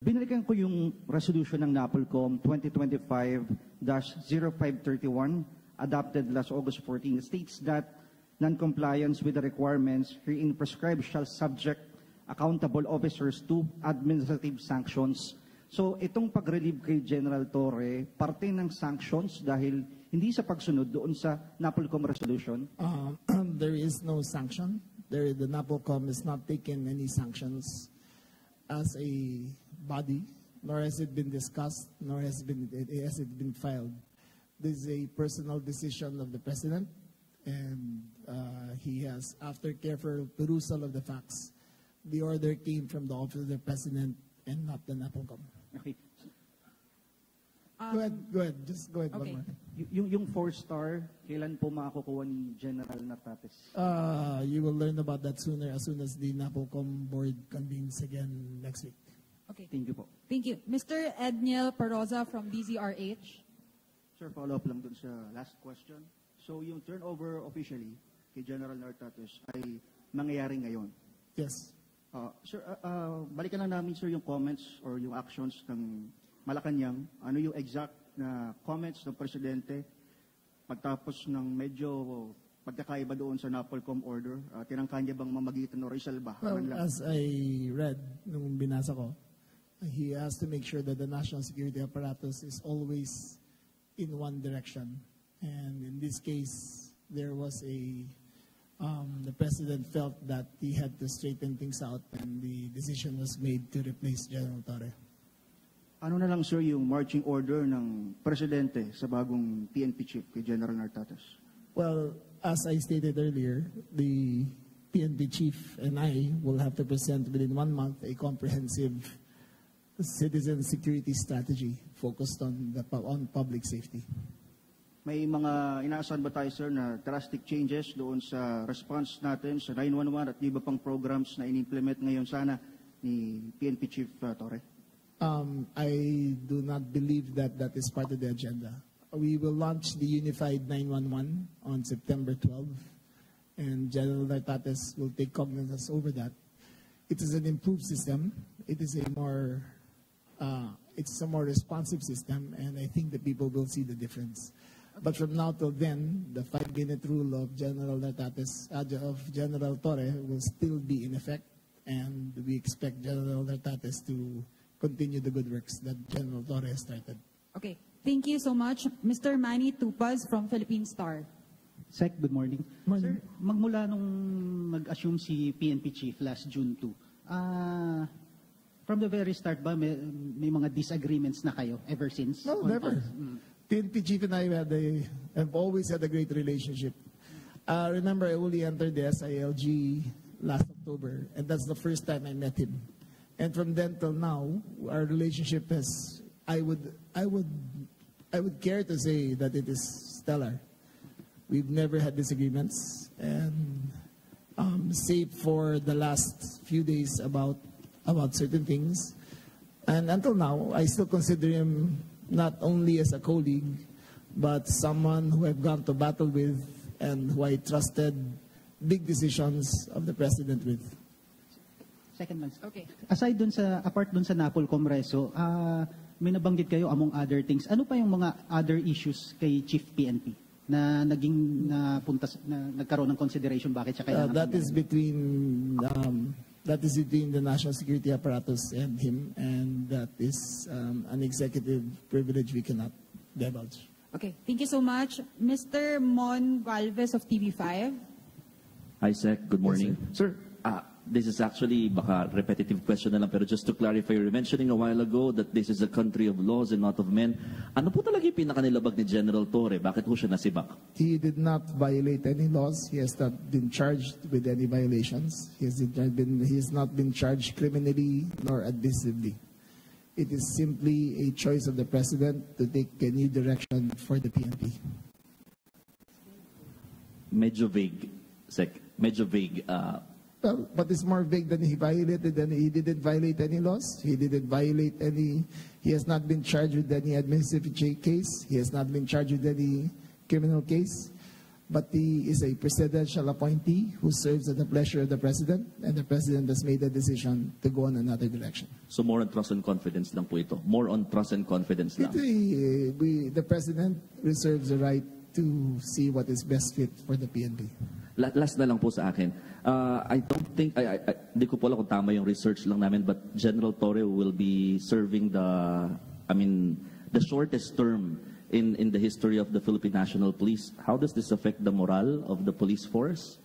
Binalikan ko yung resolution ng NAPOLCOM 2025-0531 adopted last August 14. It states that non-compliance with the requirements herein prescribed shall subject accountable officers to administrative sanctions. So itong pag-relieve kay General Torre, parte ng sanctions dahil hindi sa pagsunod doon sa NAPOLCOM resolution? There is no sanction. The NAPOLCOM has not taken any sanctions as a body, nor has it been discussed, nor has it been filed. This is a personal decision of the President, and he has, after careful perusal of the facts, the order came from the office of the President and not the NAPOLCOM. Okay. Go ahead. Just go ahead. Okay. One more. Yung 4-star, kailan po makakukuha ni General Nartates? You will learn about that sooner, as soon as the NAPOLCOM board convenes again next week. Okay. Thank you po. Thank you. Mr. Edniel Paroza from DZRH. Sir, follow-up lang dun sa last question. So yung turnover officially kay General Nartates ay mangyayari ngayon. Yes. Sir, balikan lang namin, sir, yung comments or yung actions ng Malacanang. Ano yung exact na comments ng Presidente pagtapos ng medyo pagkakaiba doon sa NAPOLCOM order? Tinangka niya bang mamagitan o resolba? Well, as I read nung binasa ko, he has to make sure that the national security apparatus is always in one direction. And in this case, there was the President felt that he had to straighten things out, and the decision was made to replace General Torre. Ano na lang, sir, yung marching order ng Presidente sa bagong PNP chief kay General Nartates? Well, as I stated earlier, the PNP chief and I will have to present within 1 month a comprehensive citizen security strategy focused on public safety. May mga inaasahan ba tayo, sir, na drastic changes doon sa response natin sa 911 at iba pang programs na in-implement ngayon sana ni PNP Chief Torre? I do not believe that that is part of the agenda. We will launch the Unified 911 on September 12, and General Nartates will take cognizance over that. It is an improved system. It is a more responsive system, and I think the people will see the difference. But from now till then, the 5-minute rule of General Nartates, of General Torre, will still be in effect, and we expect General Nartates to continue the good works that General Torre has started. Okay. Thank you so much. Mr. Manny Tupaz from Philippine Star. Sec, good morning. Morning. Sir, magmula nung nag-assume si PNP Chief last June 2, from the very start ba, may mga disagreements na kayo ever since? No, never. PNP Chief and I have always had a great relationship. Remember, I only entered the SILG last October, and that's the first time I met him. And from then till now, our relationship has, I would care to say that it is stellar. We've never had disagreements, and save for the last few days about certain things. And until now, I still consider him not only as a colleague, but someone who I've gone to battle with and who I trusted big decisions of the President with. Second man. Okay. Apart dun sa NAPOLCOM reso, may nabanggit kayo among other things. Ano pa yung mga other issues kay Chief PNP na nagkaroon ng consideration bakit siya kailangan? That is between the national security apparatus and him, and that is an executive privilege we cannot divulge. Okay. Thank you so much. Mr. Mon Galvez of TV5. Hi, Sec. Good morning. Yes, sir, this is actually baka repetitive question na lang, pero just to clarify, you were mentioning a while ago that this is a country of laws and not of men. Ano po talaga yung pinakanilabag ni General Torre? Bakit po siya nasibak? He did not violate any laws. He has not been charged with any violations. He has not been charged criminally nor admissively. It is simply a choice of the President to take a new direction for the PNP. Medyo vague, Sec. Medyo vague. Well, but it's more vague than he violated. Than he didn't violate any laws. He didn't violate any. He has not been charged with any administrative case. He has not been charged with any criminal case. but he is a presidential appointee who serves at the pleasure of the president, and the president has made a decision to go in another direction. So more on trust and confidence lang po ito. More on trust and confidence lang. The president reserves the right to see what is best fit for the PNP. Last na lang po sa akin. I don't think, di ko po alam kung tama yung research lang namin, but General Torre will be serving the shortest term in the history of the Philippine National Police. How does this affect the morale of the police force?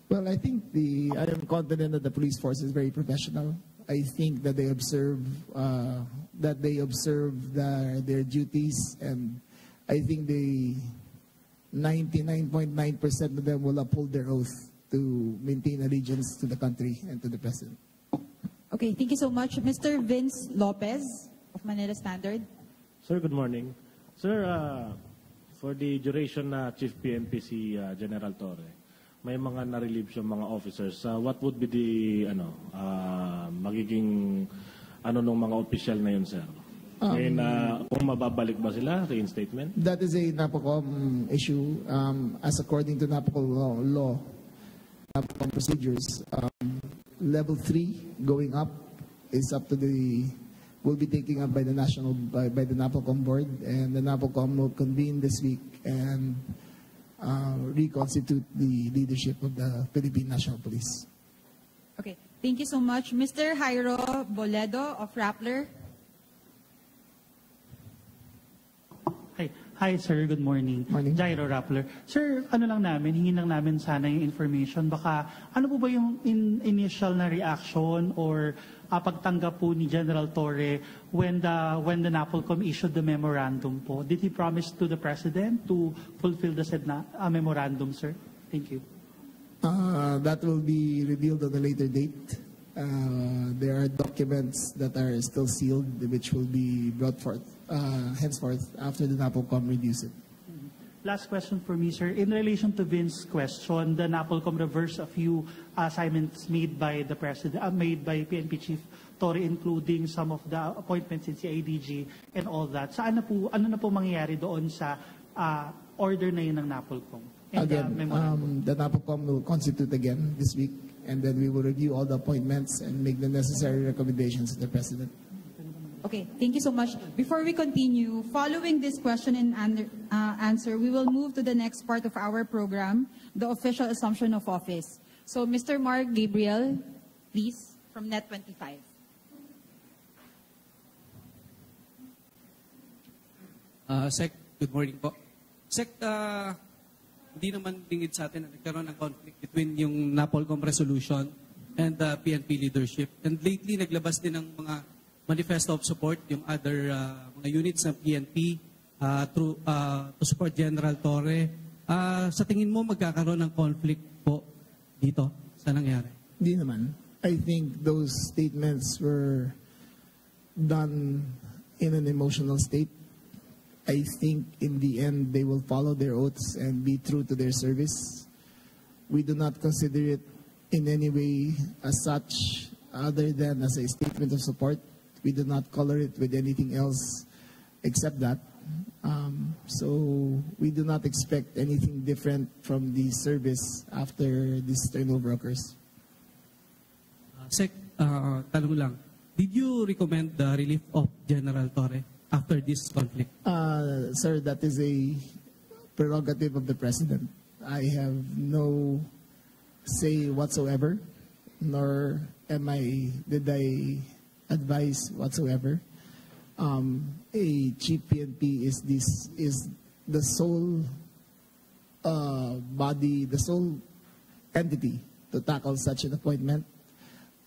Well, I think I am confident that the police force is very professional. I think that they observe their duties, and I think 99.9% of them will uphold their oath to maintain allegiance to the country and to the president. Okay, thank you so much. Mr. Vince Lopez of Manila Standard. Sir, good morning. Sir, for the duration na Chief PNP si General Torre, may mga na-relieve siyang mga officers. What would be the magiging nung mga official na yun, sir? Kung mababalik ba sila, reinstatement? That is a NAPOCOM issue. As according to NAPOCOM law, NAPOCOM procedures, level 3 going up is up to will be taken up by the NAPOCOM board, and the NAPOCOM will convene this week and reconstitute the leadership of the Philippine National Police. Okay, thank you so much. Mr. Jairo Boledo of Rappler. Hi sir, good morning. Morning. Jairo Rappler. Sir, hingin lang namin sana yung information. Baka, ano po ba yung initial na reaction or pagtanggap po ni General Torre when the NAPOLCOM issued the memorandum po? Did he promise to the President to fulfill the said memorandum, sir? Thank you. That will be revealed on a later date. There are documents that are still sealed, which will be brought forth henceforth after the NAPOLCOM reviews it. Last question for me, sir. In relation to Vince's question, the NAPOLCOM reversed a few assignments made by the President, made by PNP Chief Torre, including some of the appointments in CIDG and all that. Saan na po, ano na po mangyayari doon sa order na yun ng NAPOLCOM? Again, the NAPOLCOM will constitute again this week, and then we will review all the appointments and make the necessary recommendations to the President. Okay, thank you so much. Before we continue, following this question and answer, we will move to the next part of our program, the official assumption of office. So, Mr. Mark Gabriel, please, from Net25. Sec, good morning po. Sec, hindi naman lingid sa atin na nagkaroon ng conflict between yung NAPOLCOM resolution and the PNP leadership. And lately, naglabas din ng mga manifesto of support yung other mga units ng PNP to support General Torre. Sa tingin mo, magkakaroon ng conflict po dito sa nangyari? Hindi naman. I think those statements were done in an emotional state. I think in the end, they will follow their oaths and be true to their service. We do not consider it in any way as such other than as a statement of support. We do not color it with anything else except that. So we do not expect anything different from the service after this turnover occurs. Sec, tanong lang. Did you recommend the relief of General Torre after this conflict? Sir, that is a prerogative of the President. I have no say whatsoever, nor did I advice whatsoever. A chief PNP is the sole body, the sole entity to tackle such an appointment,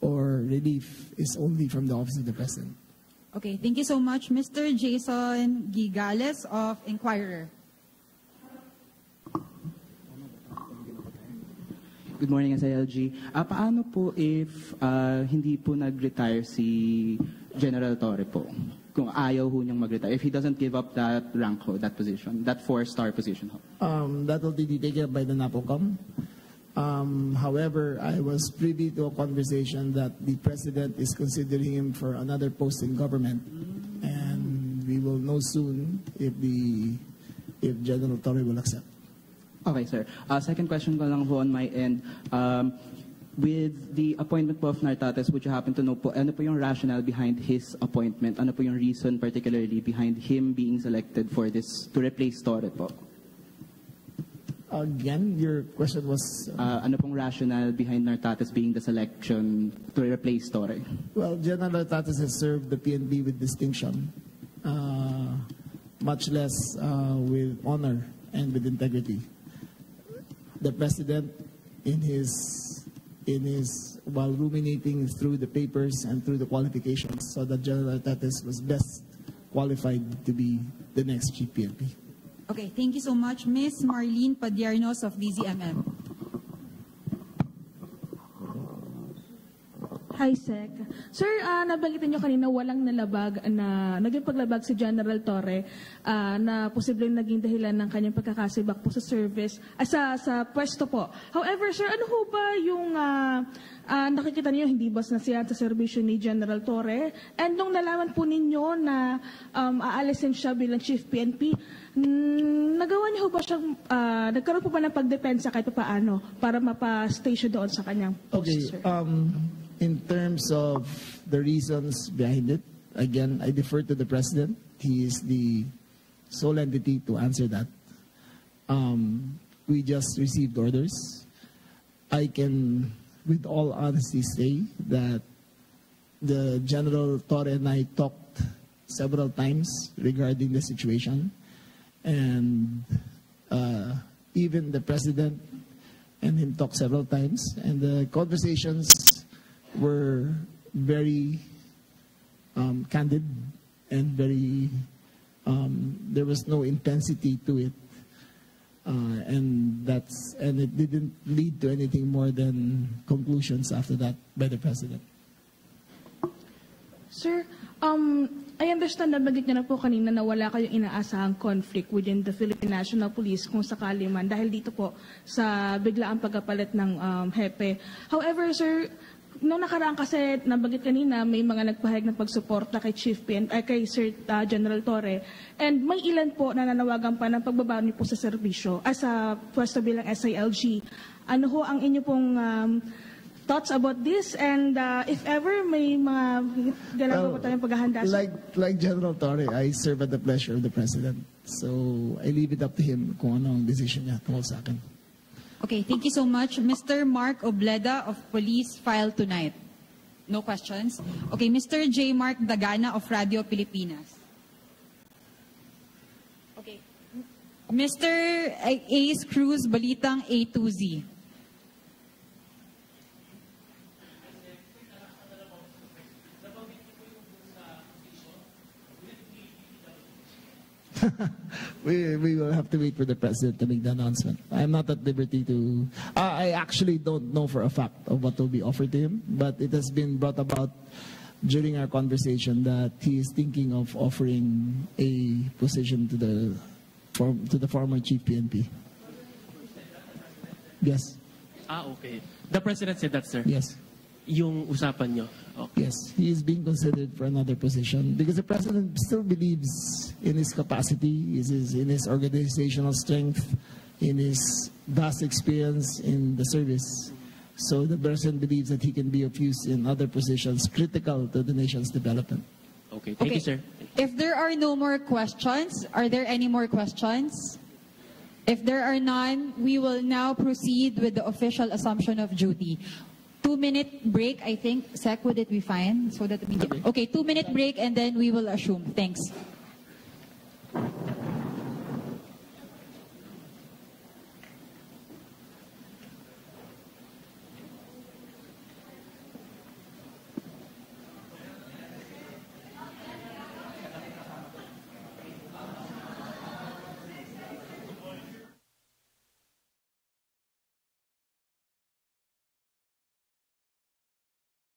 or relief is only from the office of the President. Okay, thank you so much. Mr. Jason Gigales of Inquirer. Good morning, SILG. Paano po if hindi po nag-retire si General Torre po? Kung ayaw ho niyang mag-retire, if he doesn't give up that rank ho, that position, that 4-star position ho? That will be taken up by the NAPOCOM. However, I was privy to a conversation that the President is considering him for another post in government, and we will know soon if General Torre will accept. Okay, sir. Second question ko lang po on my end. With the appointment po of Nartates, would you happen to know po, ano po yung rationale behind his appointment? Ano po yung reason particularly behind him being selected for this, to replace Torre po? Again, your question was... ano pong rationale behind Nartates being the selection to replace Torre? Well, General Nartates has served the PNP with distinction, much less with honor and with integrity. The President, while ruminating through the papers and through the qualifications, saw that General Nartates was best qualified to be the next Chief PNP. Okay, thank you so much. Ms. Marlene Padiernos of DZMM. Hi, Sec. Sir, nabanggitin nyo kanina walang naging paglabag si General Torre na posibleng naging dahilan ng kanyang pagkakasibak po sa service, sa pwesto po. However, sir, ano ho ba yung nakikita niyo hindi ba nasiyahan sa serbisyo ni General Torre? And nung nalaman po ninyo na aalisin siya bilang Chief PNP, nagawa niyo ba siyang, nagkaroon po ba ng pagdepensa kahit paano para mapa-stay siya doon sa kanyang post, sir? In terms of the reasons behind it, again, I defer to the President. He is the sole entity to answer that. We just received orders. I can, with all honesty, say that the General Torre and I talked several times regarding the situation. And even the President and him talked several times. And the conversations were very candid and very, there was no intensity to it. And it didn't lead to anything more than conclusions after that by the President. Sir, I understand na bagit niyo na po kanina na wala kayong inaasahang conflict within the Philippine National Police kung sakali man dahil dito po sa biglaang pagkapalit ng hepe. However, sir, noong nakaraan kasi nabanggit kanina may mga nagpahayag ng pagsuporta kay kay Sir General Torre, and may ilan po na nanawagan pa ng pagbabago niyo po sa serbisyo sa pwesto bilang SILG. Ano ho ang inyo pong thoughts about this, and if ever may mga ginagawa po tayong paghahanda? Like General Torre, I serve at the pleasure of the President. So I leave it up to him kung ano ang decision niya tungkol sa akin. Okay, thank you so much. Mr. Mark Obleda of Police File Tonight. No questions? Okay, Mr. J. Mark Dagana of Radio Pilipinas. Okay. Mr. Ace Cruz, Balitang A2Z. We will have to wait for the President to make the announcement. I'm not at liberty to... I actually don't know for a fact of what will be offered to him, but it has been brought about during our conversation that he is thinking of offering a position to the former Chief PNP. Yes. Okay. The President said that, sir? Yes. Yung usapan nyo? Okay. Yes, he is being considered for another position because the President still believes in his capacity, in his organizational strength, in his vast experience in the service. So the President believes that he can be of use in other positions critical to the nation's development. Okay, thank you, sir. If there are no more questions, are there any more questions? If there are none, we will now proceed with the official assumption of duty. 2-minute break, I think. Sec, would it be fine? So that we can... Okay, 2-minute break and then we will assume. Thanks.